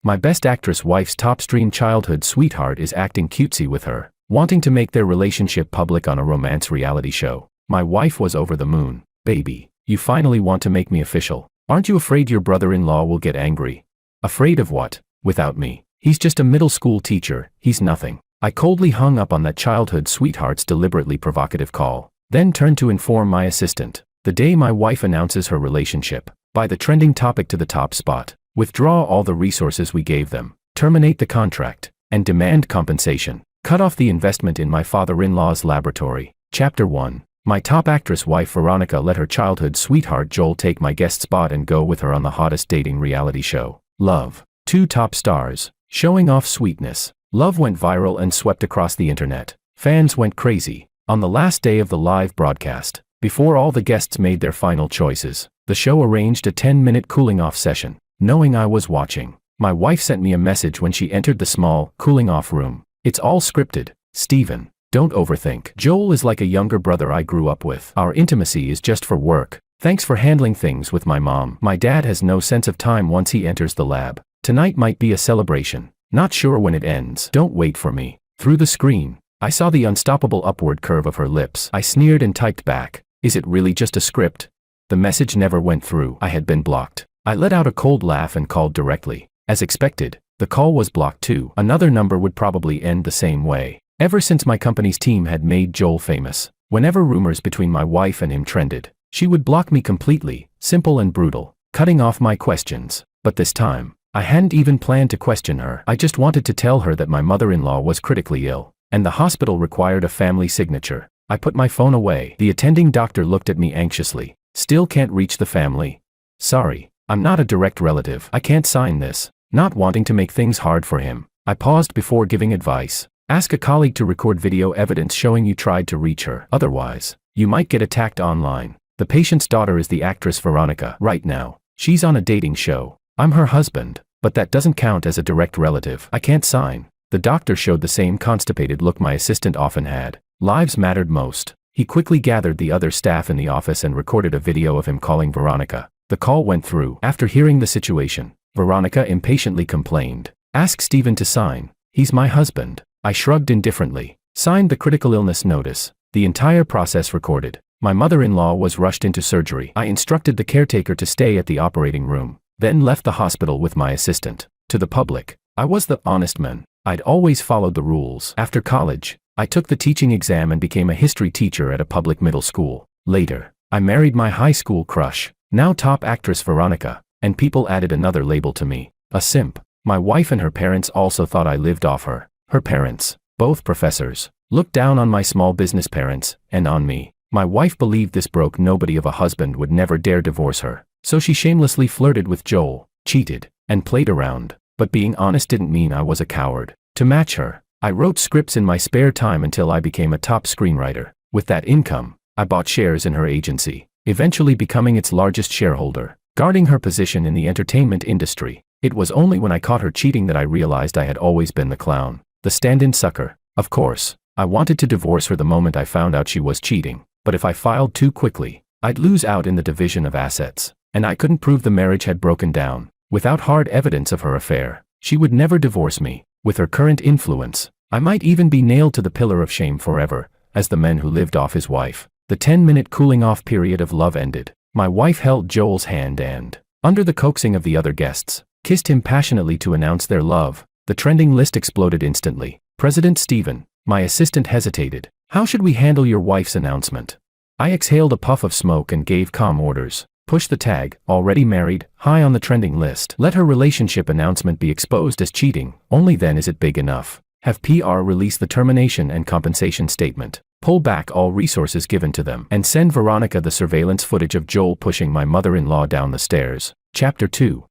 My best actress wife's top stream childhood sweetheart is acting cutesy with her, wanting to make their relationship public on a romance reality show. My wife was over the moon. Baby, you finally want to make me official. Aren't you afraid your brother-in-law will get angry? Afraid of what? Without me. He's just a middle school teacher, he's nothing. I coldly hung up on that childhood sweetheart's deliberately provocative call, then turned to inform my assistant. The day my wife announces her relationship, buy the trending topic to the top spot, withdraw all the resources we gave them, terminate the contract, and demand compensation, cut off the investment in my father-in-law's laboratory. Chapter 1. My top actress wife Veronica let her childhood sweetheart Joel take my guest spot and go with her on the hottest dating reality show, Love. 2 top stars, showing off sweetness. Love went viral and swept across the internet. Fans went crazy. On the last day of the live broadcast, before all the guests made their final choices, the show arranged a 10-minute cooling-off session. Knowing I was watching, my wife sent me a message when she entered the small, cooling-off room. It's all scripted, Steven. Don't overthink. Joel is like a younger brother I grew up with. Our intimacy is just for work. Thanks for handling things with my mom. My dad has no sense of time once he enters the lab. Tonight might be a celebration. Not sure when it ends. Don't wait for me. Through the screen, I saw the unstoppable upward curve of her lips. I sneered and typed back, "Is it really just a script?" The message never went through. I had been blocked. I let out a cold laugh and called directly. As expected, the call was blocked too. Another number would probably end the same way. Ever since my company's team had made Joel famous, whenever rumors between my wife and him trended, she would block me completely, simple and brutal, cutting off my questions. But this time, I hadn't even planned to question her. I just wanted to tell her that my mother-in-law was critically ill, and the hospital required a family signature. I put my phone away. The attending doctor looked at me anxiously. "Still can't reach the family?" "Sorry, I'm not a direct relative. I can't sign this." Not wanting to make things hard for him, I paused before giving advice. "Ask a colleague to record video evidence showing you tried to reach her. Otherwise, you might get attacked online." The patient's daughter is the actress Veronica. Right now, she's on a dating show. I'm her husband, but that doesn't count as a direct relative. I can't sign. The doctor showed the same constipated look my assistant often had. Lives mattered most. He quickly gathered the other staff in the office and recorded a video of him calling Veronica. The call went through. After hearing the situation, Veronica impatiently complained, "Ask Steven to sign. He's my husband." I shrugged indifferently, signed the critical illness notice. The entire process recorded. My mother-in-law was rushed into surgery. I instructed the caretaker to stay at the operating room, then left the hospital with my assistant. To the public, I was the honest man. I'd always followed the rules. After college, I took the teaching exam and became a history teacher at a public middle school. Later, I married my high school crush, now top actress Veronica, and people added another label to me, a simp. My wife and her parents also thought I lived off her. Her parents, both professors, looked down on my small business parents, and on me. My wife believed this broke nobody of a husband would never dare divorce her, so she shamelessly flirted with Joel, cheated, and played around. But being honest didn't mean I was a coward. To match her, I wrote scripts in my spare time until I became a top screenwriter. With that income, I bought shares in her agency, eventually becoming its largest shareholder, guarding her position in the entertainment industry. It was only when I caught her cheating that I realized I had always been the clown, the stand-in sucker. Of course, I wanted to divorce her the moment I found out she was cheating, but if I filed too quickly, I'd lose out in the division of assets, and I couldn't prove the marriage had broken down. Without hard evidence of her affair, she would never divorce me. With her current influence, I might even be nailed to the pillar of shame forever, as the man who lived off his wife. The 10-minute cooling-off period of love ended. My wife held Joel's hand and, under the coaxing of the other guests, kissed him passionately to announce their love. The trending list exploded instantly. "President Steven." My assistant hesitated. "How should we handle your wife's announcement?" I exhaled a puff of smoke and gave calm orders. "Push the tag, already married, high on the trending list. Let her relationship announcement be exposed as cheating, only then is it big enough. Have PR release the termination and compensation statement. Pull back all resources given to them. And send Veronica the surveillance footage of Joel pushing my mother-in-law down the stairs." Chapter 2.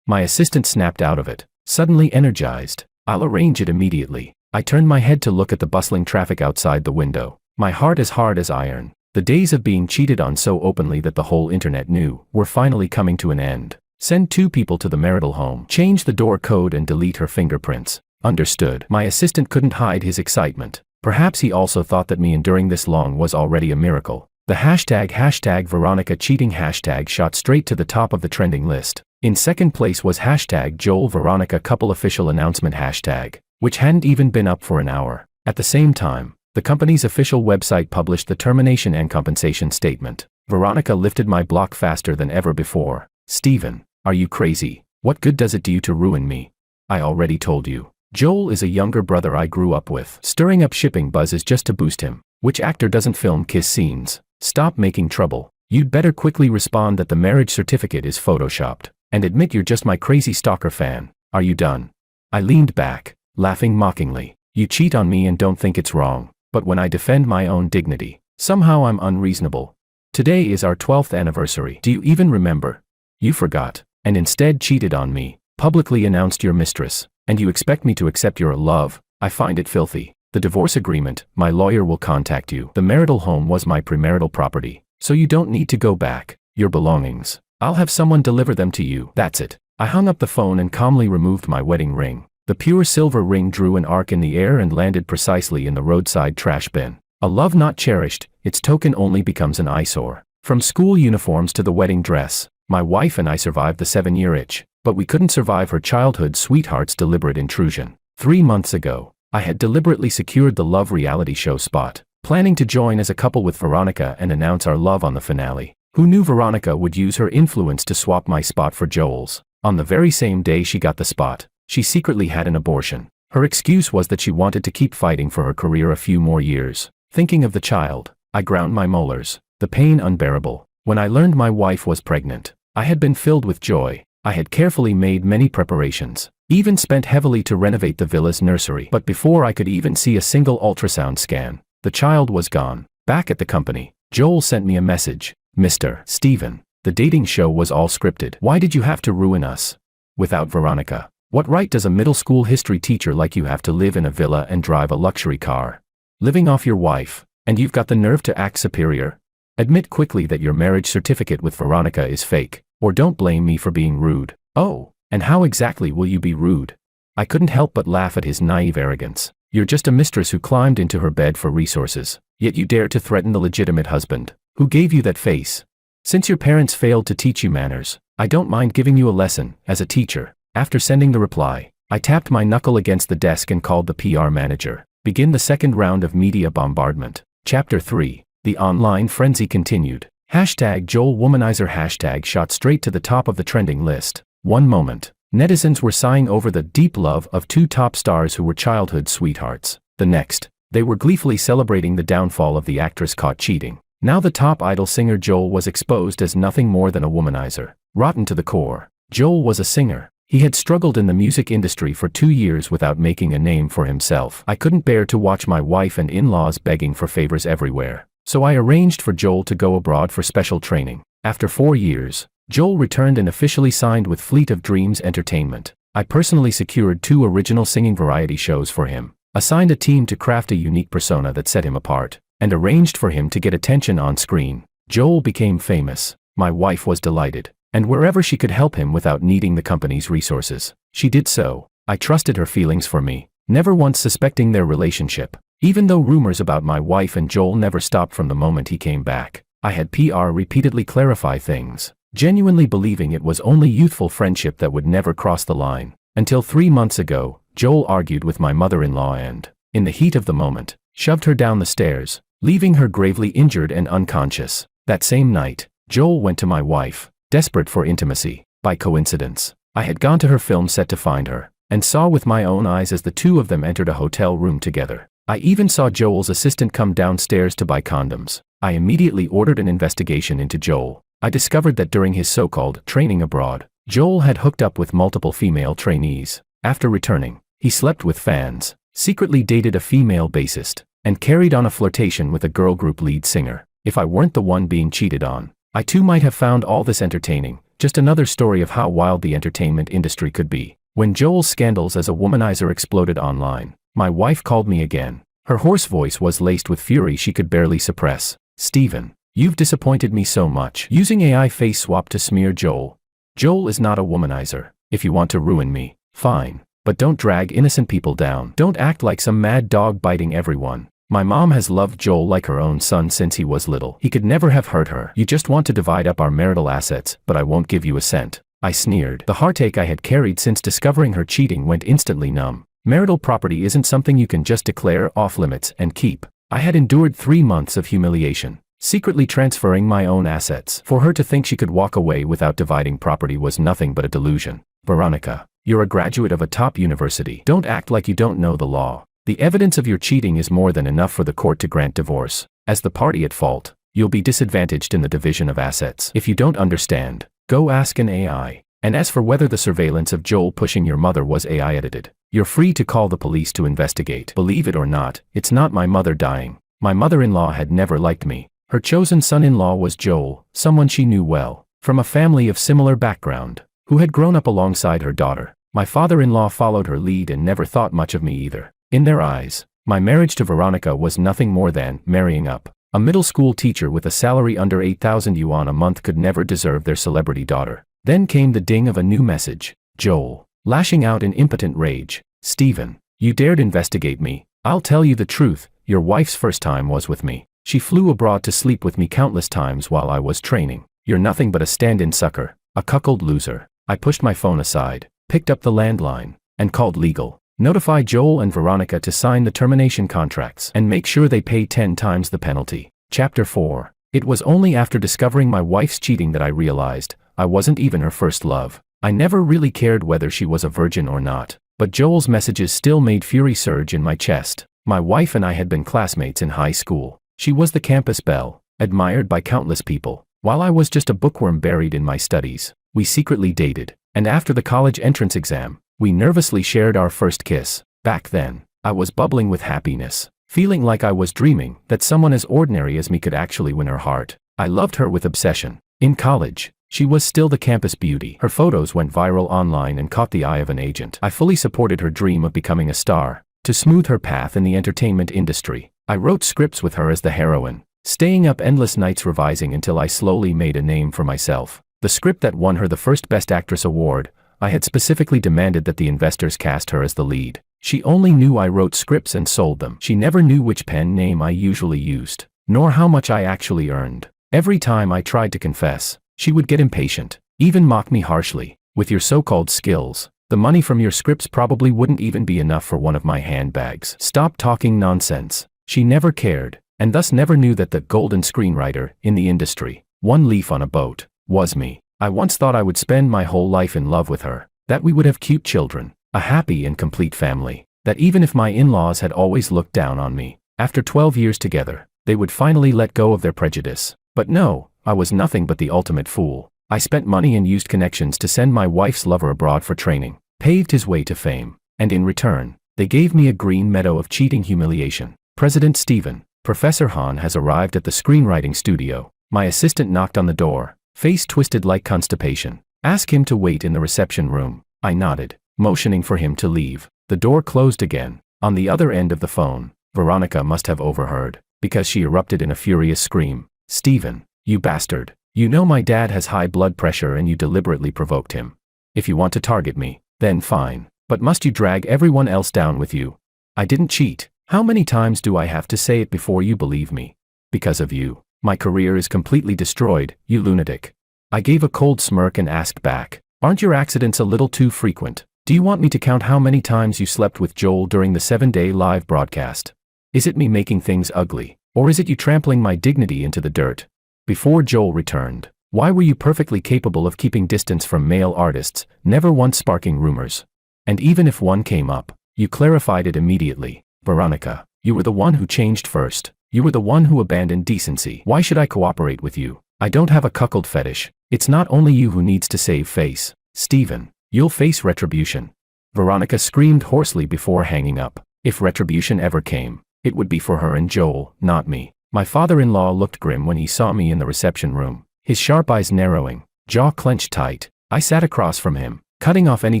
My assistant snapped out of it, suddenly energized. "I'll arrange it immediately." I turned my head to look at the bustling traffic outside the window. My heart as hard as iron. The days of being cheated on so openly that the whole internet knew were finally coming to an end. Send 2 people to the marital home. Change the door code and delete her fingerprints. Understood. My assistant couldn't hide his excitement. Perhaps he also thought that me enduring this long was already a miracle. The hashtag Veronica cheating hashtag shot straight to the top of the trending list. In second place was hashtag Joel Veronica couple official announcement hashtag, which hadn't even been up for an hour. At the same time, the company's official website published the termination and compensation statement. Veronica lifted my block faster than ever before. Steven, are you crazy? What good does it do you to ruin me? I already told you. Joel is a younger brother I grew up with. Stirring up shipping buzz is just to boost him. Which actor doesn't film kiss scenes? Stop making trouble. You'd better quickly respond that the marriage certificate is photoshopped, and admit you're just my crazy stalker fan. Are you done? I leaned back, laughing mockingly. You cheat on me and don't think it's wrong, but when I defend my own dignity, somehow I'm unreasonable. Today is our 12th anniversary. Do you even remember? You forgot, and instead cheated on me, publicly announced your mistress, and you expect me to accept your love? I find it filthy. The divorce agreement, my lawyer will contact you. The marital home was my premarital property, so you don't need to go back. Your belongings, I'll have someone deliver them to you. That's it. I hung up the phone and calmly removed my wedding ring. The pure silver ring drew an arc in the air and landed precisely in the roadside trash bin. A love not cherished, its token only becomes an eyesore. From school uniforms to the wedding dress, my wife and I survived the 7-year itch, but we couldn't survive her childhood sweetheart's deliberate intrusion. 3 months ago, I had deliberately secured the love reality show spot, planning to join as a couple with Veronica and announce our love on the finale. Who knew Veronica would use her influence to swap my spot for Joel's? On the very same day she got the spot, she secretly had an abortion. Her excuse was that she wanted to keep fighting for her career a few more years. Thinking of the child, I ground my molars, the pain unbearable. When I learned my wife was pregnant, I had been filled with joy. I had carefully made many preparations, even spent heavily to renovate the villa's nursery. But before I could even see a single ultrasound scan, the child was gone. Back at the company, Joel sent me a message. Mr. Steven, the dating show was all scripted. Why did you have to ruin us? Without Veronica, what right does a middle school history teacher like you have to live in a villa and drive a luxury car? Living off your wife, and you've got the nerve to act superior? Admit quickly that your marriage certificate with Veronica is fake, or don't blame me for being rude. Oh, and how exactly will you be rude? I couldn't help but laugh at his naive arrogance. You're just a mistress who climbed into her bed for resources, yet you dare to threaten the legitimate husband. Who gave you that face? Since your parents failed to teach you manners, I don't mind giving you a lesson, as a teacher. After sending the reply, I tapped my knuckle against the desk and called the PR manager. Begin the second round of media bombardment. Chapter 3. The online frenzy continued. Hashtag Joel Womanizer hashtag shot straight to the top of the trending list. One moment, netizens were sighing over the deep love of two top stars who were childhood sweethearts. The next, they were gleefully celebrating the downfall of the actress caught cheating. Now the top idol singer Joel was exposed as nothing more than a womanizer. Rotten to the core. Joel was a singer. He had struggled in the music industry for 2 years without making a name for himself. I couldn't bear to watch my wife and in-laws begging for favors everywhere. So I arranged for Joel to go abroad for special training. After 4 years, Joel returned and officially signed with Fleet of Dreams Entertainment. I personally secured 2 original singing variety shows for him, assigned a team to craft a unique persona that set him apart, and arranged for him to get attention on screen. Joel became famous. My wife was delighted, and wherever she could help him without needing the company's resources, she did so. I trusted her feelings for me, never once suspecting their relationship. Even though rumors about my wife and Joel never stopped from the moment he came back, I had PR repeatedly clarify things, genuinely believing it was only youthful friendship that would never cross the line. Until 3 months ago, Joel argued with my mother-in-law and, in the heat of the moment, shoved her down the stairs, leaving her gravely injured and unconscious. That same night, Joel went to my wife, desperate for intimacy. By coincidence, I had gone to her film set to find her, and saw with my own eyes as the two of them entered a hotel room together. I even saw Joel's assistant come downstairs to buy condoms. I immediately ordered an investigation into Joel. I discovered that during his so-called training abroad, Joel had hooked up with multiple female trainees. After returning, he slept with fans, secretly dated a female bassist, and carried on a flirtation with a girl group lead singer. If I weren't the one being cheated on, I too might have found all this entertaining. Just another story of how wild the entertainment industry could be. When Joel's scandals as a womanizer exploded online, my wife called me again. Her hoarse voice was laced with fury she could barely suppress. Steven, you've disappointed me so much. Using AI face swap to smear Joel. Joel is not a womanizer. If you want to ruin me, fine. But don't drag innocent people down. Don't act like some mad dog biting everyone. My mom has loved Joel like her own son since he was little. He could never have hurt her. You just want to divide up our marital assets, but I won't give you a cent. I sneered. The heartache I had carried since discovering her cheating went instantly numb. Marital property isn't something you can just declare off limits and keep. I had endured 3 months of humiliation, secretly transferring my own assets. For her to think she could walk away without dividing property was nothing but a delusion. Veronica, you're a graduate of a top university. Don't act like you don't know the law. The evidence of your cheating is more than enough for the court to grant divorce. As the party at fault, you'll be disadvantaged in the division of assets. If you don't understand, go ask an AI. And as for whether the surveillance of Joel pushing your mother was AI edited, you're free to call the police to investigate. Believe it or not, it's not my mother dying. My mother-in-law had never liked me. Her chosen son-in-law was Joel, someone she knew well, from a family of similar background, who had grown up alongside her daughter. My father-in-law followed her lead and never thought much of me either. In their eyes, my marriage to Veronica was nothing more than marrying up. A middle school teacher with a salary under 8,000 yuan a month could never deserve their celebrity daughter. Then came the ding of a new message. Joel, lashing out in impotent rage. Stephen, you dared investigate me. I'll tell you the truth, your wife's first time was with me. She flew abroad to sleep with me countless times while I was training. You're nothing but a stand-in sucker, a cuckold loser. I pushed my phone aside, picked up the landline, and called legal. Notify Joel and Veronica to sign the termination contracts and make sure they pay 10 times the penalty. Chapter 4. It was only after discovering my wife's cheating that I realized I wasn't even her first love. I never really cared whether she was a virgin or not, but Joel's messages still made fury surge in my chest. My wife and I had been classmates in high school. She was the campus belle, admired by countless people, while I was just a bookworm buried in my studies. We secretly dated, and after the college entrance exam, we nervously shared our first kiss. Back then, I was bubbling with happiness, feeling like I was dreaming that someone as ordinary as me could actually win her heart. I loved her with obsession. In college, she was still the campus beauty. Her photos went viral online and caught the eye of an agent. I fully supported her dream of becoming a star. To smooth her path in the entertainment industry, I wrote scripts with her as the heroine, staying up endless nights revising until I slowly made a name for myself. The script that won her the first Best Actress award, I had specifically demanded that the investors cast her as the lead. She only knew I wrote scripts and sold them. She never knew which pen name I usually used, nor how much I actually earned. Every time I tried to confess, she would get impatient, even mock me harshly. With your so-called skills, the money from your scripts probably wouldn't even be enough for one of my handbags. Stop talking nonsense. She never cared, and thus never knew that the golden screenwriter in the industry, one leaf on a boat, was me. I once thought I would spend my whole life in love with her, that we would have cute children, a happy and complete family, that even if my in-laws had always looked down on me, after 12 years together, they would finally let go of their prejudice. But no, I was nothing but the ultimate fool. I spent money and used connections to send my wife's lover abroad for training, paved his way to fame, and in return, they gave me a green meadow of cheating humiliation. President Stephen, Professor Han has arrived at the screenwriting studio. My assistant knocked on the door, face twisted like constipation. Ask him to wait in the reception room. I nodded, motioning for him to leave. The door closed again. On the other end of the phone, Veronica must have overheard, because she erupted in a furious scream. Stephen, you bastard. You know my dad has high blood pressure and you deliberately provoked him. If you want to target me, then fine. But must you drag everyone else down with you? I didn't cheat. How many times do I have to say it before you believe me? Because of you, my career is completely destroyed, you lunatic. I gave a cold smirk and asked back, aren't your accidents a little too frequent? Do you want me to count how many times you slept with Joel during the 7-day live broadcast? Is it me making things ugly, or is it you trampling my dignity into the dirt? Before Joel returned, why were you perfectly capable of keeping distance from male artists, never once sparking rumors? And even if one came up, you clarified it immediately. Veronica, you were the one who changed first. You were the one who abandoned decency. Why should I cooperate with you? I don't have a cuckold fetish. It's not only you who needs to save face. Stephen, you'll face retribution. Veronica screamed hoarsely before hanging up. If retribution ever came, it would be for her and Joel, not me. My father-in-law looked grim when he saw me in the reception room, his sharp eyes narrowing, jaw clenched tight. I sat across from him, cutting off any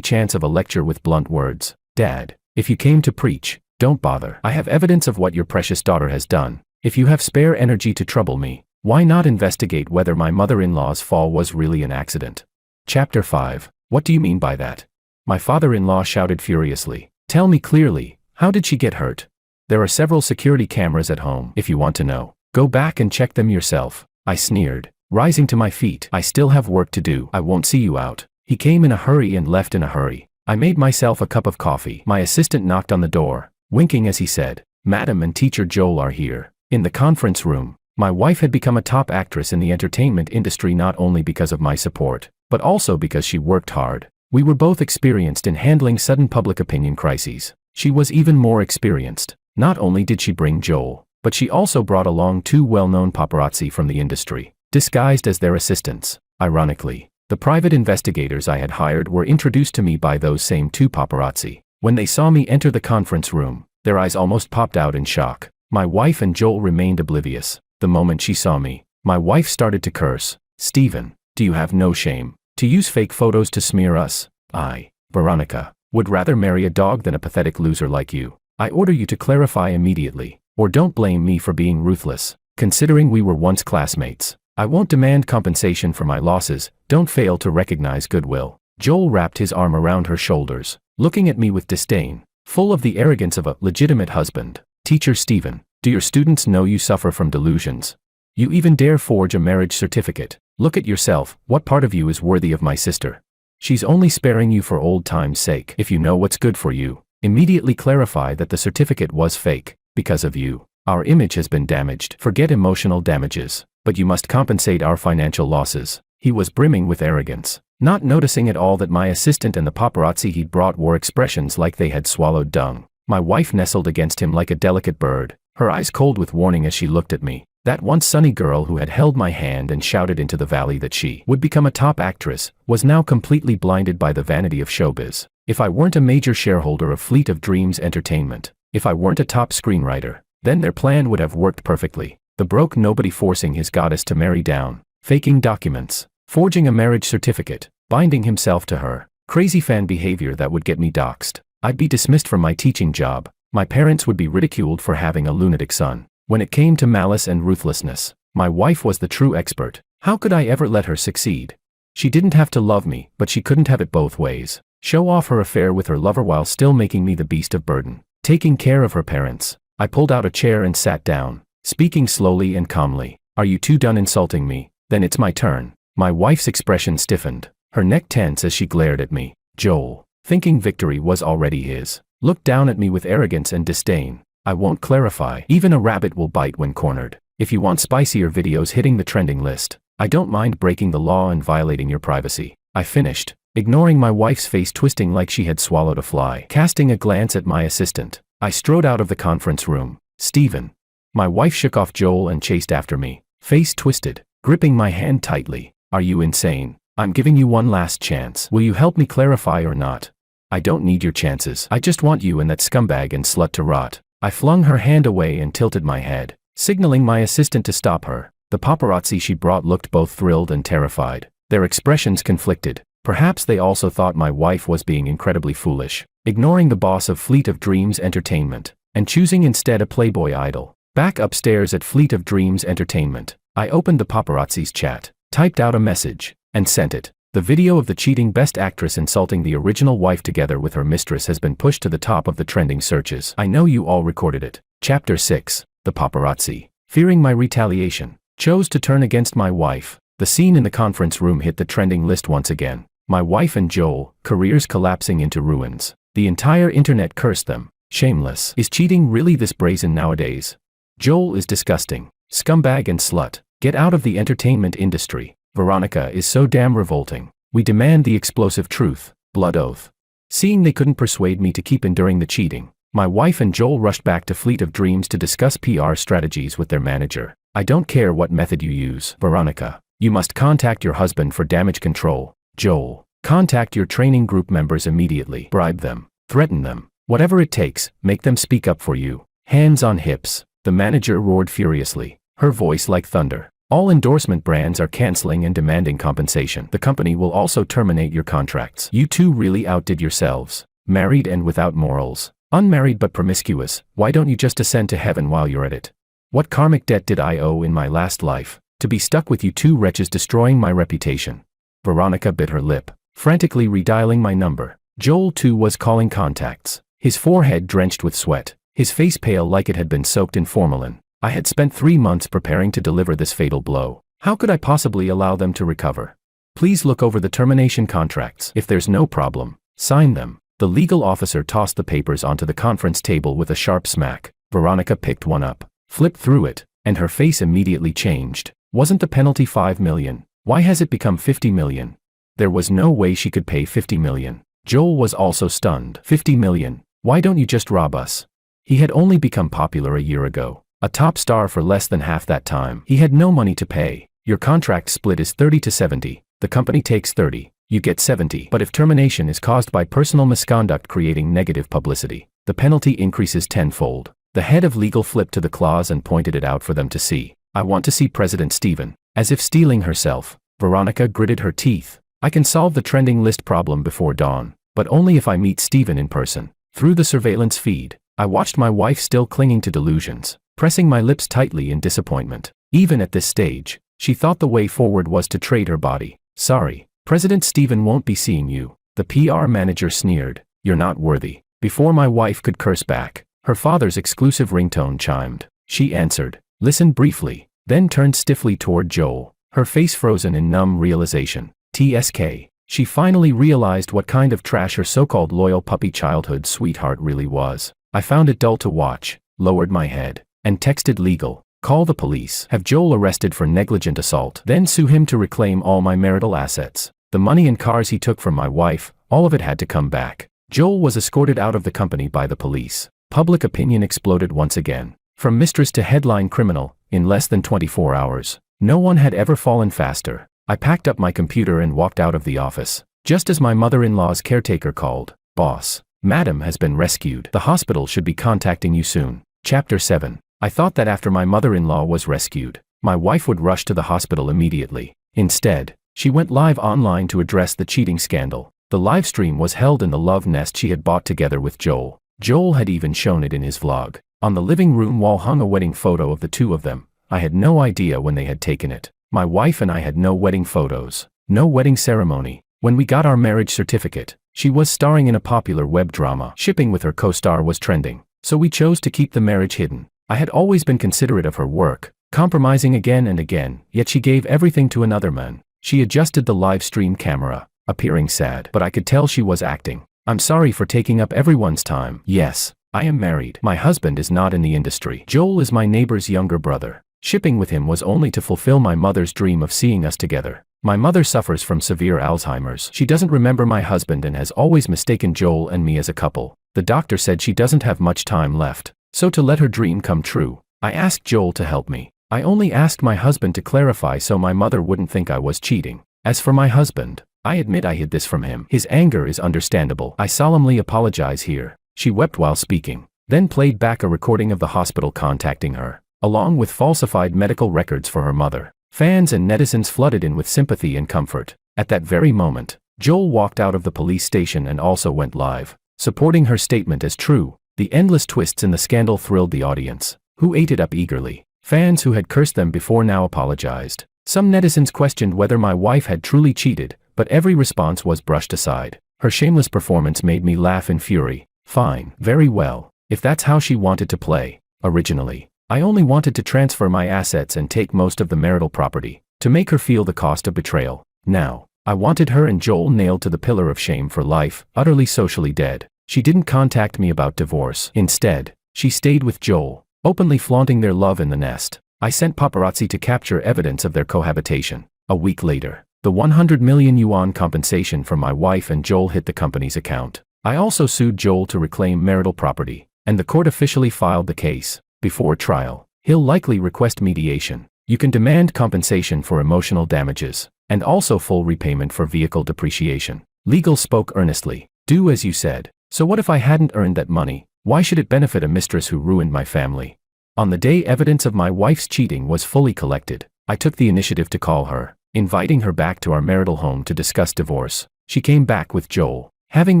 chance of a lecture with blunt words. Dad, if you came to preach, don't bother. I have evidence of what your precious daughter has done. If you have spare energy to trouble me, why not investigate whether my mother-in-law's fall was really an accident? Chapter 5. What do you mean by that? My father-in-law shouted furiously. Tell me clearly, how did she get hurt? There are several security cameras at home. If you want to know, go back and check them yourself. I sneered, rising to my feet. I still have work to do. I won't see you out. He came in a hurry and left in a hurry. I made myself a cup of coffee. My assistant knocked on the door, winking as he said, "Madam and Teacher Joel are here." In the conference room, my wife had become a top actress in the entertainment industry not only because of my support, but also because she worked hard. We were both experienced in handling sudden public opinion crises. She was even more experienced. Not only did she bring Joel, but she also brought along 2 well-known paparazzi from the industry, disguised as their assistants. Ironically, the private investigators I had hired were introduced to me by those same 2 paparazzi. When they saw me enter the conference room, their eyes almost popped out in shock. My wife and Joel remained oblivious. The moment she saw me, my wife started to curse. "Stephen, do you have no shame? To use fake photos to smear us? I, Veronica, would rather marry a dog than a pathetic loser like you. I order you to clarify immediately, or don't blame me for being ruthless. Considering we were once classmates, I won't demand compensation for my losses. Don't fail to recognize goodwill." Joel wrapped his arm around her shoulders, looking at me with disdain, full of the arrogance of a legitimate husband. "Teacher Stephen, do your students know you suffer from delusions? You even dare forge a marriage certificate. Look at yourself. What part of you is worthy of my sister? She's only sparing you for old time's sake. If you know what's good for you, immediately clarify that the certificate was fake. Because of you, our image has been damaged. Forget emotional damages, but you must compensate our financial losses." He was brimming with arrogance, not noticing at all that my assistant and the paparazzi he'd brought wore expressions like they had swallowed dung. My wife nestled against him like a delicate bird, her eyes cold with warning as she looked at me. That once sunny girl who had held my hand and shouted into the valley that she would become a top actress was now completely blinded by the vanity of showbiz. If I weren't a major shareholder of Fleet of Dreams Entertainment, if I weren't a top screenwriter, then their plan would have worked perfectly. The broke nobody forcing his goddess to marry down, faking documents, forging a marriage certificate, binding himself to her. Crazy fan behavior that would get me doxxed. I'd be dismissed from my teaching job. My parents would be ridiculed for having a lunatic son. When it came to malice and ruthlessness, my wife was the true expert. How could I ever let her succeed? She didn't have to love me, but she couldn't have it both ways. Show off her affair with her lover while still making me the beast of burden. Taking care of her parents. I pulled out a chair and sat down, speaking slowly and calmly. "Are you two done insulting me? Then it's my turn." My wife's expression stiffened, her neck tense as she glared at me. Joel, thinking victory was already his, looked down at me with arrogance and disdain. "I won't clarify. Even a rabbit will bite when cornered. If you want spicier videos hitting the trending list, I don't mind breaking the law and violating your privacy." I finished, ignoring my wife's face twisting like she had swallowed a fly. Casting a glance at my assistant, I strode out of the conference room. "Stephen." My wife shook off Joel and chased after me, face twisted, gripping my hand tightly. "Are you insane? I'm giving you one last chance. Will you help me clarify or not?" "I don't need your chances. I just want you and that scumbag and slut to rot." I flung her hand away and tilted my head, signaling my assistant to stop her. The paparazzi she brought looked both thrilled and terrified. Their expressions conflicted. Perhaps they also thought my wife was being incredibly foolish, ignoring the boss of Fleet of Dreams Entertainment, and choosing instead a Playboy idol. Back upstairs at Fleet of Dreams Entertainment, I opened the paparazzi's chat, typed out a message, and sent it. The video of the cheating best actress insulting the original wife together with her mistress has been pushed to the top of the trending searches. I know you all recorded it. Chapter 6. The paparazzi, fearing my retaliation, chose to turn against my wife. The scene in the conference room hit the trending list once again. My wife and Joel, careers collapsing into ruins. The entire internet cursed them. Shameless. Is cheating really this brazen nowadays? Joel is disgusting. Scumbag and slut. Get out of the entertainment industry. Veronica is so damn revolting. We demand the explosive truth. Blood oath. Seeing they couldn't persuade me to keep enduring the cheating, my wife and Joel rushed back to Fleet of Dreams to discuss PR strategies with their manager. "I don't care what method you use, Veronica. You must contact your husband for damage control. Joel, contact your training group members immediately. Bribe them. Threaten them. Whatever it takes, make them speak up for you." Hands on hips, the manager roared furiously, her voice like thunder. "All endorsement brands are canceling and demanding compensation. The company will also terminate your contracts. You two really outdid yourselves. Married and without morals. Unmarried but promiscuous. Why don't you just ascend to heaven while you're at it? What karmic debt did I owe in my last life, to be stuck with you two wretches destroying my reputation?" Veronica bit her lip, frantically redialing my number. Joel too was calling contacts, his forehead drenched with sweat, his face pale like it had been soaked in formalin. I had spent 3 months preparing to deliver this fatal blow. How could I possibly allow them to recover? Please look over the termination contracts. If there's no problem, sign them. The legal officer tossed the papers onto the conference table with a sharp smack. Veronica picked one up, flipped through it, and her face immediately changed. Wasn't the penalty $5 million? Why has it become $50 million? There was no way she could pay $50 million. Joel was also stunned. $50 million? Why don't you just rob us? He had only become popular a year ago. A top star for less than half that time. He had no money to pay. Your contract split is 30 to 70. The company takes 30. You get 70. But if termination is caused by personal misconduct creating negative publicity, the penalty increases tenfold. The head of legal flipped to the clause and pointed it out for them to see. I want to see President Stephen. As if stealing herself, Veronica gritted her teeth. I can solve the trending list problem before dawn, but only if I meet Stephen in person. Through the surveillance feed, I watched my wife still clinging to delusions, pressing my lips tightly in disappointment. Even at this stage, she thought the way forward was to trade her body. Sorry, President Stephen won't be seeing you. The PR manager sneered. You're not worthy. Before my wife could curse back, her father's exclusive ringtone chimed. She answered, listened briefly, then turned stiffly toward Joel, her face frozen in numb realization. TSK. She finally realized what kind of trash her so-called loyal puppy childhood sweetheart really was. I found it dull to watch, lowered my head, and texted legal. Call the police. Have Joel arrested for negligent assault. Then sue him to reclaim all my marital assets. The money and cars he took from my wife, all of it had to come back. Joel was escorted out of the company by the police. Public opinion exploded once again. From mistress to headline criminal, in less than 24 hours. No one had ever fallen faster. I packed up my computer and walked out of the office. Just as my mother-in-law's caretaker called. Boss, Madam has been rescued. The hospital should be contacting you soon. Chapter 7. I thought that after my mother-in-law was rescued, my wife would rush to the hospital immediately. Instead, she went live online to address the cheating scandal. The live stream was held in the love nest she had bought together with Joel. Joel had even shown it in his vlog. On the living room wall hung a wedding photo of the two of them. I had no idea when they had taken it. My wife and I had no wedding photos, no wedding ceremony. When we got our marriage certificate, she was starring in a popular web drama. Shipping with her co-star was trending, so we chose to keep the marriage hidden. I had always been considerate of her work, compromising again and again, yet she gave everything to another man. She adjusted the live stream camera, appearing sad, but I could tell she was acting. I'm sorry for taking up everyone's time. Yes, I am married. My husband is not in the industry. Joel is my neighbor's younger brother. Shipping with him was only to fulfill my mother's dream of seeing us together. My mother suffers from severe Alzheimer's. She doesn't remember my husband and has always mistaken Joel and me as a couple. The doctor said she doesn't have much time left. So to let her dream come true, I asked Joel to help me. I only asked my husband to clarify so my mother wouldn't think I was cheating. As for my husband, I admit I hid this from him. His anger is understandable. I solemnly apologize here. She wept while speaking, then played back a recording of the hospital contacting her, along with falsified medical records for her mother. Fans and netizens flooded in with sympathy and comfort. At that very moment, Joel walked out of the police station and also went live, supporting her statement as true. The endless twists in the scandal thrilled the audience, who ate it up eagerly. Fans who had cursed them before now apologized. Some netizens questioned whether my wife had truly cheated, but every response was brushed aside. Her shameless performance made me laugh in fury. Fine, very well, if that's how she wanted to play. Originally, I only wanted to transfer my assets and take most of the marital property, to make her feel the cost of betrayal. Now, I wanted her and Joel nailed to the pillar of shame for life, utterly socially dead. She didn't contact me about divorce. Instead, she stayed with Joel, openly flaunting their love in the nest. I sent paparazzi to capture evidence of their cohabitation. A week later, the 100 million yuan compensation from my wife and Joel hit the company's account. I also sued Joel to reclaim marital property, and the court officially filed the case. Before trial, he'll likely request mediation. You can demand compensation for emotional damages, and also full repayment for vehicle depreciation. Legal spoke earnestly. Do as you said. So what if I hadn't earned that money? Why should it benefit a mistress who ruined my family? On the day evidence of my wife's cheating was fully collected, I took the initiative to call her, inviting her back to our marital home to discuss divorce. She came back with Joel. Having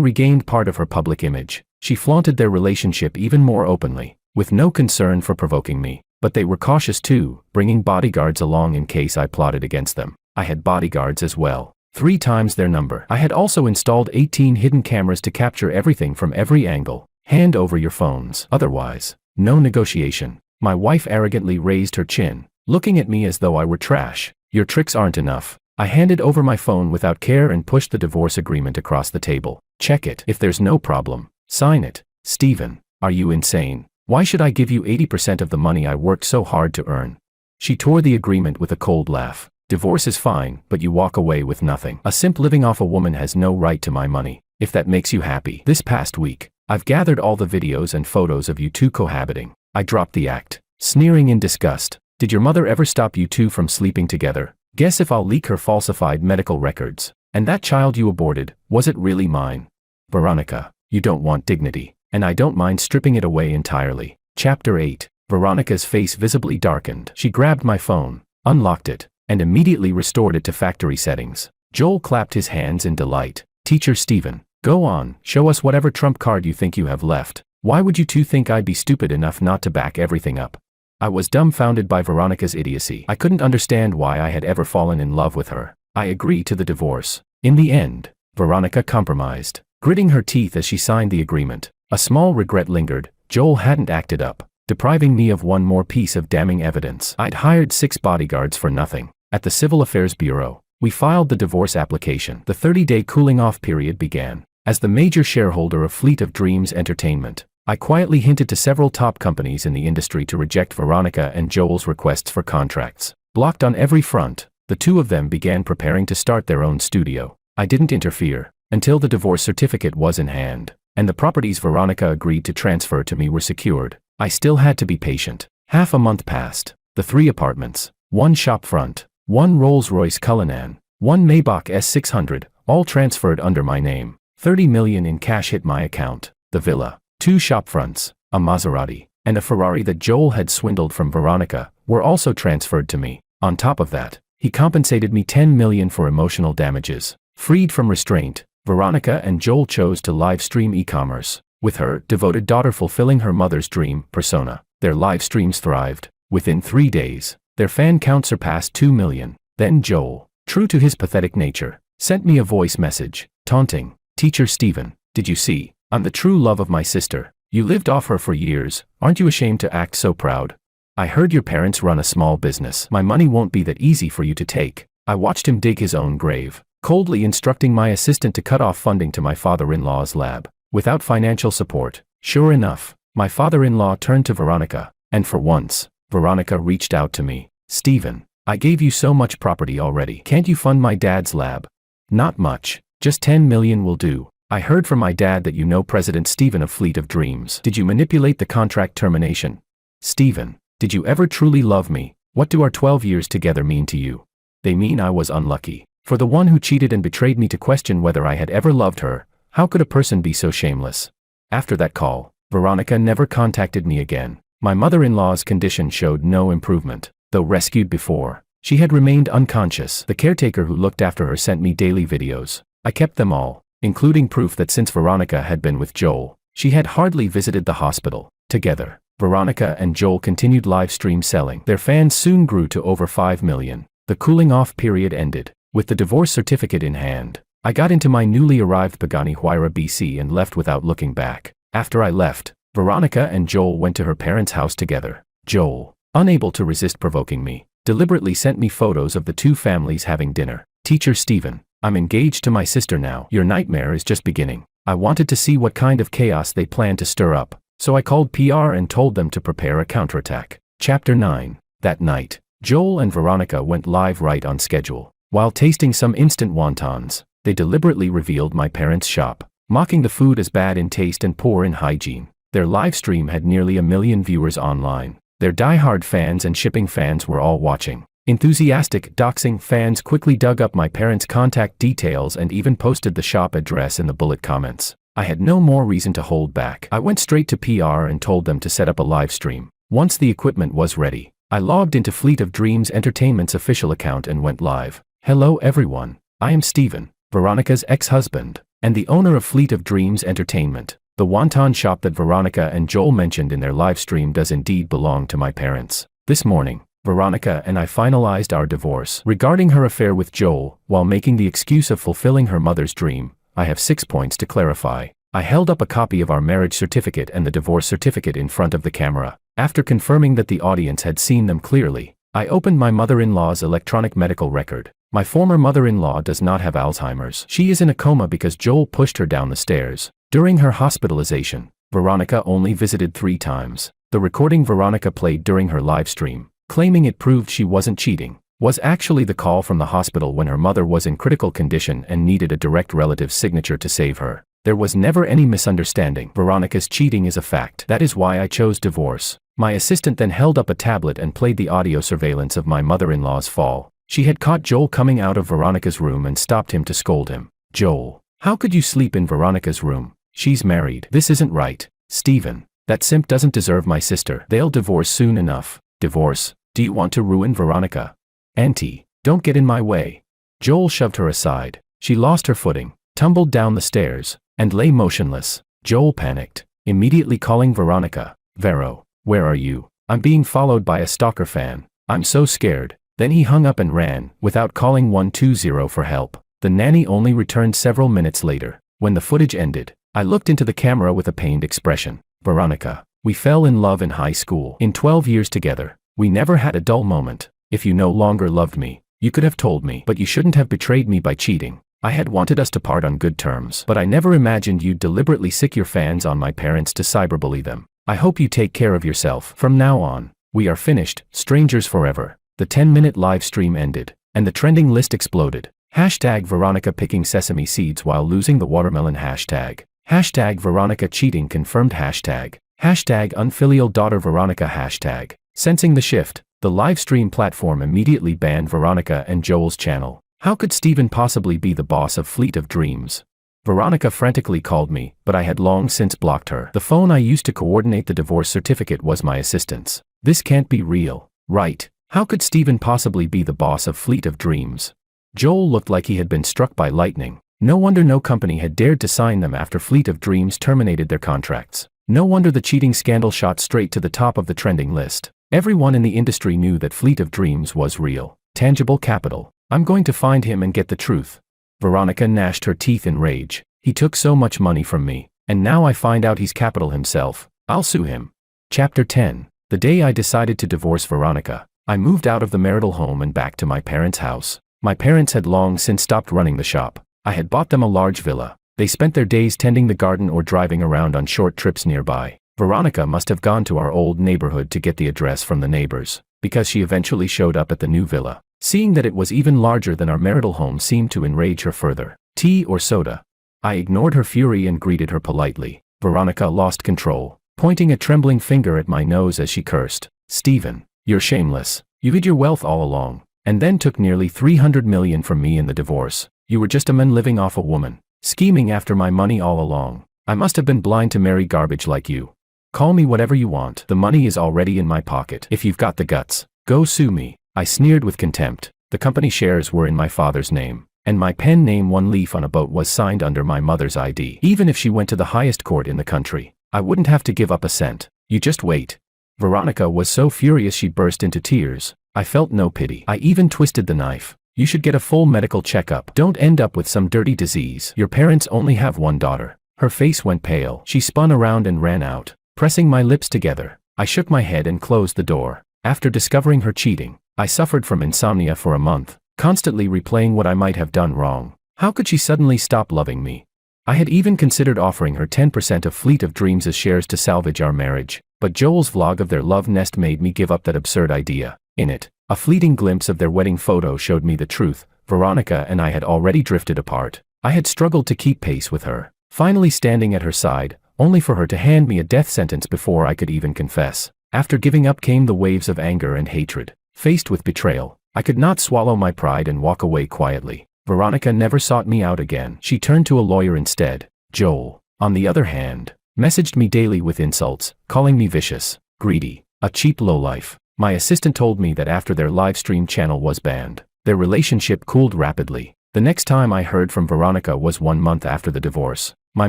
regained part of her public image, she flaunted their relationship even more openly, with no concern for provoking me. But they were cautious too, bringing bodyguards along in case I plotted against them. I had bodyguards as well. 3 times their number. I had also installed 18 hidden cameras to capture everything from every angle. Hand over your phones. Otherwise, no negotiation. My wife arrogantly raised her chin, looking at me as though I were trash. Your tricks aren't enough. I handed over my phone without care and pushed the divorce agreement across the table. Check it. If there's no problem, sign it. Stephen, are you insane? Why should I give you 80% of the money I worked so hard to earn? She tore the agreement with a cold laugh. Divorce is fine, but you walk away with nothing. A simp living off a woman has no right to my money, if that makes you happy. This past week, I've gathered all the videos and photos of you two cohabiting. I dropped the act, sneering in disgust. Did your mother ever stop you two from sleeping together? Guess if I'll leak her falsified medical records. And that child you aborted, was it really mine? Veronica, you don't want dignity, and I don't mind stripping it away entirely. Chapter 8. Veronica's face visibly darkened. She grabbed my phone, unlocked it, and immediately restored it to factory settings. Joel clapped his hands in delight. Teacher Stephen, go on, show us whatever trump card you think you have left. Why would you two think I'd be stupid enough not to back everything up? I was dumbfounded by Veronica's idiocy. I couldn't understand why I had ever fallen in love with her. I agreed to the divorce. In the end, Veronica compromised, gritting her teeth as she signed the agreement. A small regret lingered. Joel hadn't acted up, depriving me of one more piece of damning evidence. I'd hired 6 bodyguards for nothing. At the Civil Affairs Bureau, we filed the divorce application. The 30-day cooling-off period began. As the major shareholder of Fleet of Dreams Entertainment, I quietly hinted to several top companies in the industry to reject Veronica and Joel's requests for contracts. Blocked on every front, the two of them began preparing to start their own studio. I didn't interfere until the divorce certificate was in hand, and the properties Veronica agreed to transfer to me were secured. I still had to be patient. Half a month passed. The 3 apartments, 1 shop front, 1 Rolls-Royce Cullinan, 1 Maybach S600, all transferred under my name. 30 million in cash hit my account. The villa, 2 shop fronts, a Maserati, and a Ferrari that Joel had swindled from Veronica, were also transferred to me. On top of that, he compensated me 10 million for emotional damages. Freed from restraint, Veronica and Joel chose to live stream e-commerce, with her devoted daughter fulfilling her mother's dream persona. Their live streams thrived. Within 3 days, their fan count surpassed 2 million. Then Joel, true to his pathetic nature, sent me a voice message, taunting, "Teacher Stephen, did you see? I'm the true love of my sister. You lived off her for years. Aren't you ashamed to act so proud? I heard your parents run a small business. My money won't be that easy for you to take." I watched him dig his own grave, coldly instructing my assistant to cut off funding to my father-in-law's lab. Without financial support, sure enough, my father-in-law turned to Veronica, and for once, Veronica reached out to me. "Stephen, I gave you so much property already. Can't you fund my dad's lab?" "Not much. Just 10 million will do. I heard from my dad that you know President Stephen of Fleet of Dreams. Did you manipulate the contract termination? Stephen, did you ever truly love me? What do our 12 years together mean to you?" "They mean I was unlucky. For the one who cheated and betrayed me to question whether I had ever loved her. How could a person be so shameless?" After that call, Veronica never contacted me again. My mother-in-law's condition showed no improvement. Though rescued before, she had remained unconscious. The caretaker who looked after her sent me daily videos. I kept them all, including proof that since Veronica had been with Joel, she had hardly visited the hospital. Together, Veronica and Joel continued live stream selling. Their fans soon grew to over 5 million. The cooling-off period ended. With the divorce certificate in hand, I got into my newly arrived Pagani Huayra BC and left without looking back. After I left, Veronica and Joel went to her parents' house together. Joel, unable to resist provoking me, deliberately sent me photos of the two families having dinner. "Teacher Stephen, I'm engaged to my sister now. Your nightmare is just beginning." I wanted to see what kind of chaos they planned to stir up, so I called PR and told them to prepare a counterattack. Chapter 9. That night, Joel and Veronica went live right on schedule. While tasting some instant wontons, they deliberately revealed my parents' shop, mocking the food as bad in taste and poor in hygiene. Their live stream had nearly 1 million viewers online. Their die-hard fans and shipping fans were all watching. Enthusiastic doxing fans quickly dug up my parents' contact details and even posted the shop address in the bullet comments. I had no more reason to hold back. I went straight to PR and told them to set up a live stream. Once the equipment was ready, I logged into Fleet of Dreams Entertainment's official account and went live. "Hello everyone, I am Stephen, Veronica's ex-husband, and the owner of Fleet of Dreams Entertainment. The wonton shop that Veronica and Joel mentioned in their live stream does indeed belong to my parents. This morning, Veronica and I finalized our divorce. Regarding her affair with Joel, while making the excuse of fulfilling her mother's dream, I have 6 points to clarify." I held up a copy of our marriage certificate and the divorce certificate in front of the camera. After confirming that the audience had seen them clearly, I opened my mother-in-law's electronic medical record. My former mother-in-law does not have Alzheimer's. She is in a coma because Joel pushed her down the stairs. During her hospitalization, Veronica only visited 3 times. The recording Veronica played during her live stream, claiming it proved she wasn't cheating, was actually the call from the hospital when her mother was in critical condition and needed a direct relative's signature to save her. There was never any misunderstanding. Veronica's cheating is a fact. That is why I chose divorce. My assistant then held up a tablet and played the audio surveillance of my mother-in-law's fall. She had caught Joel coming out of Veronica's room and stopped him to scold him. Joel, how could you sleep in Veronica's room? She's married. This isn't right. Stephen, that simp doesn't deserve my sister. They'll divorce soon enough. Divorce? Do you want to ruin Veronica? Auntie, don't get in my way. Joel shoved her aside. She lost her footing, tumbled down the stairs, and lay motionless. Joel panicked, immediately calling Veronica. Vero, where are you? I'm being followed by a stalker fan. I'm so scared. Then he hung up and ran, without calling 120 for help. The nanny only returned several minutes later. When the footage ended, I looked into the camera with a pained expression. Veronica, we fell in love in high school. In 12 years together, we never had a dull moment. If you no longer loved me, you could have told me, but you shouldn't have betrayed me by cheating. I had wanted us to part on good terms, but I never imagined you'd deliberately sick your fans on my parents to cyberbully them. I hope you take care of yourself. From now on, we are finished, strangers forever. The 10-minute live stream ended, and the trending list exploded. Hashtag Veronica picking sesame seeds while losing the watermelon hashtag. Hashtag Veronica cheating confirmed hashtag. Hashtag unfilial daughter Veronica hashtag. Sensing the shift, the live stream platform immediately banned Veronica and Joel's channel. How could Stephen possibly be the boss of Fleet of Dreams? Veronica frantically called me, but I had long since blocked her. The phone I used to coordinate the divorce certificate was my assistant's. This can't be real, right? How could Stephen possibly be the boss of Fleet of Dreams? Joel looked like he had been struck by lightning. No wonder no company had dared to sign them after Fleet of Dreams terminated their contracts. No wonder the cheating scandal shot straight to the top of the trending list. Everyone in the industry knew that Fleet of Dreams was real, tangible capital. I'm going to find him and get the truth. Veronica gnashed her teeth in rage. He took so much money from me, and now I find out he's capital himself. I'll sue him. Chapter 10. The day I decided to divorce Veronica, I moved out of the marital home and back to my parents' house. My parents had long since stopped running the shop. I had bought them a large villa. They spent their days tending the garden or driving around on short trips nearby. Veronica must have gone to our old neighborhood to get the address from the neighbors, because she eventually showed up at the new villa. Seeing that it was even larger than our marital home seemed to enrage her further. Tea or soda? I ignored her fury and greeted her politely. Veronica lost control, pointing a trembling finger at my nose as she cursed. Stephen, you're shameless. You hid your wealth all along, and then took nearly $300 million from me in the divorce. You were just a man living off a woman, scheming after my money all along. I must have been blind to marry garbage like you. Call me whatever you want. The money is already in my pocket. If you've got the guts, go sue me. I sneered with contempt. The company shares were in my father's name, and my pen name one leaf on a boat was signed under my mother's ID. Even if she went to the highest court in the country, I wouldn't have to give up a cent. You just wait. Veronica was so furious she burst into tears. I felt no pity. I even twisted the knife. You should get a full medical checkup. Don't end up with some dirty disease. Your parents only have one daughter. Her face went pale. She spun around and ran out, pressing my lips together. I shook my head and closed the door. After discovering her cheating, I suffered from insomnia for a month, constantly replaying what I might have done wrong. How could she suddenly stop loving me? I had even considered offering her 10% of Fleet of Dreams' shares to salvage our marriage, but Joel's vlog of their love nest made me give up that absurd idea. In it, a fleeting glimpse of their wedding photo showed me the truth. Veronica and I had already drifted apart. I had struggled to keep pace with her, finally standing at her side, only for her to hand me a death sentence before I could even confess. After giving up came the waves of anger and hatred. Faced with betrayal, I could not swallow my pride and walk away quietly. Veronica never sought me out again. She turned to a lawyer instead. Joel, on the other hand, messaged me daily with insults, calling me vicious, greedy, a cheap lowlife. My assistant told me that after their live stream channel was banned, their relationship cooled rapidly. The next time I heard from Veronica was 1 month after the divorce. My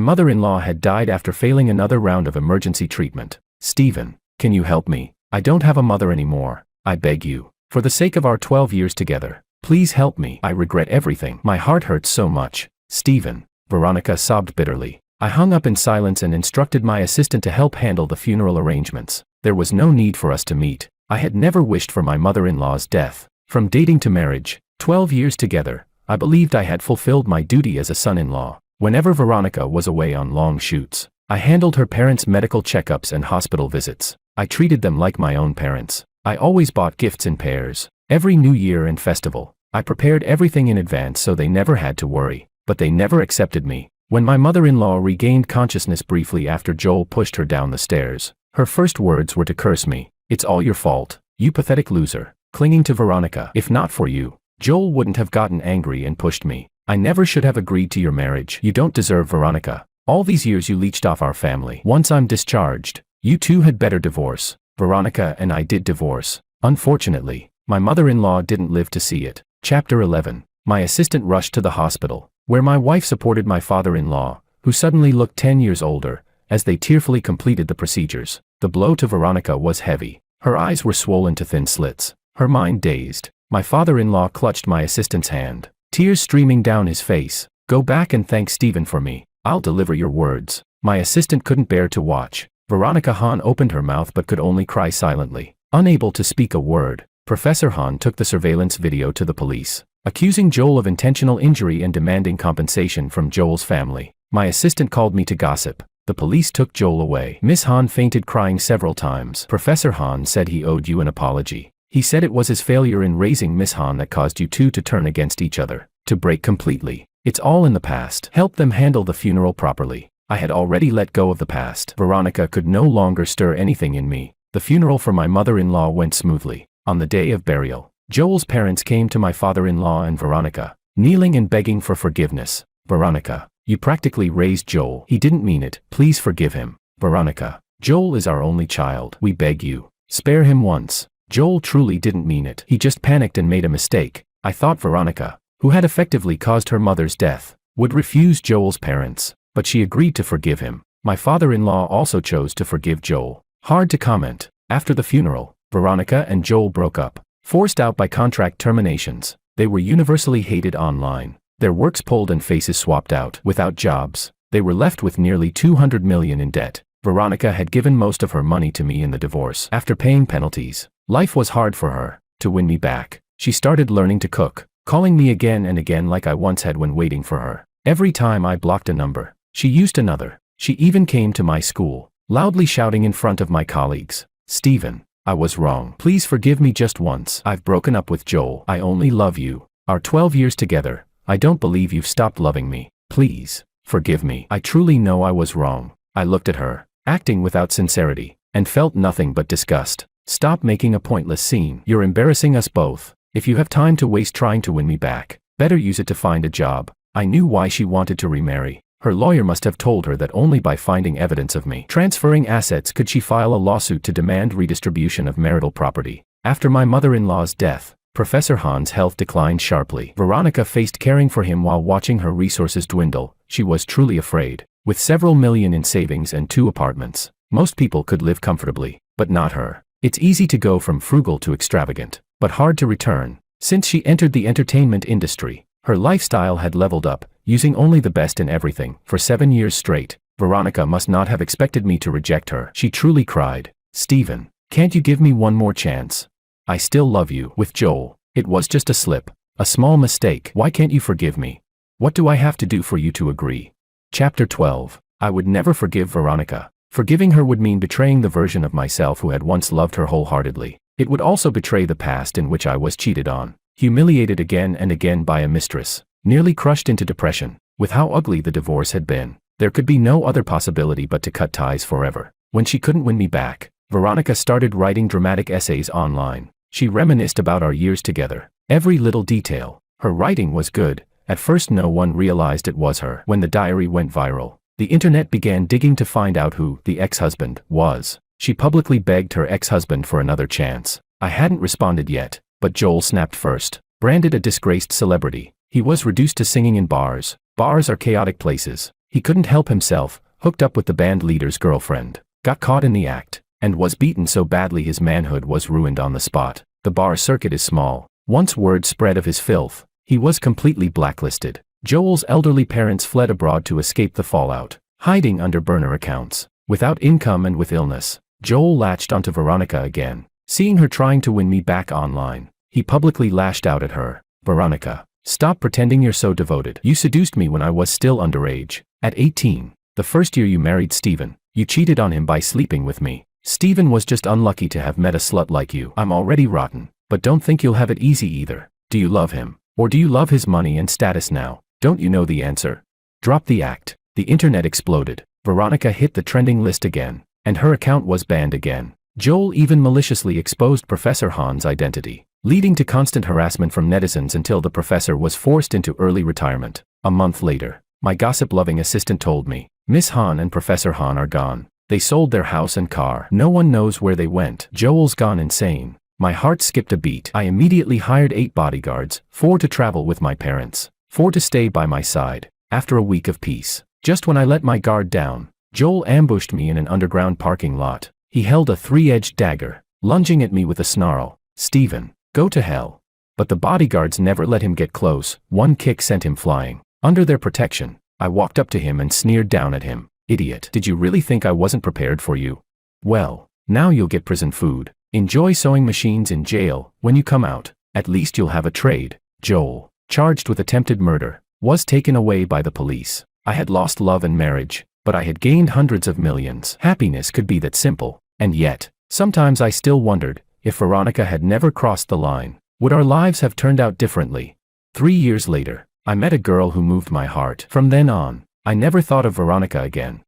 mother-in-law had died after failing another round of emergency treatment. Stephen, can you help me? I don't have a mother anymore. I beg you, for the sake of our 12 years together, please help me. I regret everything. My heart hurts so much. Stephen, Veronica sobbed bitterly. I hung up in silence and instructed my assistant to help handle the funeral arrangements. There was no need for us to meet. I had never wished for my mother-in-law's death. From dating to marriage, 12 years together, I believed I had fulfilled my duty as a son-in-law. Whenever Veronica was away on long shoots, I handled her parents' medical checkups and hospital visits. I treated them like my own parents. I always bought gifts in pairs. Every New Year and festival, I prepared everything in advance so they never had to worry. But they never accepted me. When my mother-in-law regained consciousness briefly after Joel pushed her down the stairs, her first words were to curse me. "It's all your fault, you pathetic loser." Clinging to Veronica. "If not for you, Joel wouldn't have gotten angry and pushed me. I never should have agreed to your marriage. You don't deserve Veronica. All these years you leached off our family. Once I'm discharged, you two had better divorce." Veronica and I did divorce. Unfortunately, my mother-in-law didn't live to see it. Chapter 11. My assistant rushed to the hospital, where my wife supported my father-in-law, who suddenly looked 10 years older, as they tearfully completed the procedures. The blow to Veronica was heavy. Her eyes were swollen to thin slits, her mind dazed. My father-in-law clutched my assistant's hand, tears streaming down his face. "Go back and thank Stephen for me. I'll deliver your words." My assistant couldn't bear to watch. Veronica Hahn opened her mouth but could only cry silently, unable to speak a word. Professor Hahn took the surveillance video to the police, accusing Joel of intentional injury and demanding compensation from Joel's family. My assistant called me to gossip. The police took Joel away. Miss Hahn fainted, crying several times. Professor Hahn said he owed you an apology. He said it was his failure in raising Miss Hahn that caused you two to turn against each other, to break completely. It's all in the past. Help them handle the funeral properly. I had already let go of the past. Veronica could no longer stir anything in me. The funeral for my mother-in-law went smoothly. On the day of burial, Joel's parents came to my father-in-law and Veronica, kneeling and begging for forgiveness. "Veronica, you practically raised Joel. He didn't mean it. Please forgive him." "Veronica, Joel is our only child. We beg you, spare him once. Joel truly didn't mean it. He just panicked and made a mistake." I thought Veronica, who had effectively caused her mother's death, would refuse Joel's parents, but she agreed to forgive him. My father-in-law also chose to forgive Joel. Hard to comment. After the funeral, Veronica and Joel broke up, forced out by contract terminations. They were universally hated online. Their works pulled and faces swapped out. Without jobs, they were left with nearly $200 million in debt. Veronica had given most of her money to me in the divorce. After paying penalties, life was hard for her. To win me back, she started learning to cook, calling me again and again like I once had when waiting for her. Every time I blocked a number, she used another. She even came to my school, loudly shouting in front of my colleagues, "Stephen, I was wrong. Please forgive me just once. I've broken up with Joel. I only love you. Our 12 years together, I don't believe you've stopped loving me. Please, forgive me. I truly know I was wrong." I looked at her, acting without sincerity, and felt nothing but disgust. "Stop making a pointless scene. You're embarrassing us both. If you have time to waste trying to win me back, better use it to find a job." I knew why she wanted to remarry. Her lawyer must have told her that only by finding evidence of me transferring assets could she file a lawsuit to demand redistribution of marital property. After my mother-in-law's death, Professor Hahn's health declined sharply. Veronica faced caring for him while watching her resources dwindle. She was truly afraid. With several million in savings and 2 apartments, most people could live comfortably, but not her. It's easy to go from frugal to extravagant, but hard to return. Since she entered the entertainment industry, her lifestyle had leveled up, using only the best in everything. For 7 years straight, Veronica must not have expected me to reject her. She truly cried, "Stephen, can't you give me one more chance? I still love you." With Joel, it was just a slip, a small mistake. Why can't you forgive me? What do I have to do for you to agree? Chapter 12. I would never forgive Veronica. Forgiving her would mean betraying the version of myself who had once loved her wholeheartedly. It would also betray the past in which I was cheated on, humiliated again and again by a mistress, nearly crushed into depression. With how ugly the divorce had been, there could be no other possibility but to cut ties forever. When she couldn't win me back, Veronica started writing dramatic essays online. She reminisced about our years together, every little detail. Her writing was good. At first no one realized it was her. When the diary went viral, the internet began digging to find out who the ex-husband was. She publicly begged her ex-husband for another chance. I hadn't responded yet, but Joel snapped first. Branded a disgraced celebrity, he was reduced to singing in bars. Bars are chaotic places. He couldn't help himself, hooked up with the band leader's girlfriend, got caught in the act, and was beaten so badly his manhood was ruined on the spot. The bar circuit is small. Once word spread of his filth, he was completely blacklisted. Joel's elderly parents fled abroad to escape the fallout, hiding under burner accounts. Without income and with illness, Joel latched onto Veronica again. Seeing her trying to win me back online, he publicly lashed out at her. Veronica, stop pretending you're so devoted. You seduced me when I was still underage. At 18, the first year you married Steven, you cheated on him by sleeping with me. Steven was just unlucky to have met a slut like you. I'm already rotten, but don't think you'll have it easy either. Do you love him? Or do you love his money and status now? Don't you know the answer? Drop the act. The internet exploded. Veronica hit the trending list again, and her account was banned again. Joel even maliciously exposed Professor Han's identity, leading to constant harassment from netizens until the professor was forced into early retirement. A month later, my gossip-loving assistant told me, Miss Han and Professor Han are gone. They sold their house and car. No one knows where they went. Joel's gone insane. My heart skipped a beat. I immediately hired 8 bodyguards, 4 to travel with my parents, 4 to stay by my side. After a week of peace, just when I let my guard down, Joel ambushed me in an underground parking lot. He held a 3-edged dagger, lunging at me with a snarl. Steven, go to hell. But the bodyguards never let him get close. One kick sent him flying. Under their protection, I walked up to him and sneered down at him. Idiot, did you really think I wasn't prepared for you? Well, now you'll get prison food. Enjoy sewing machines in jail. When you come out, at least you'll have a trade. Joel, charged with attempted murder, was taken away by the police. I had lost love and marriage, but I had gained hundreds of millions. Happiness could be that simple. And yet, sometimes I still wondered, if Veronica had never crossed the line, would our lives have turned out differently? 3 years later, I met a girl who moved my heart. From then on, I never thought of Veronica again.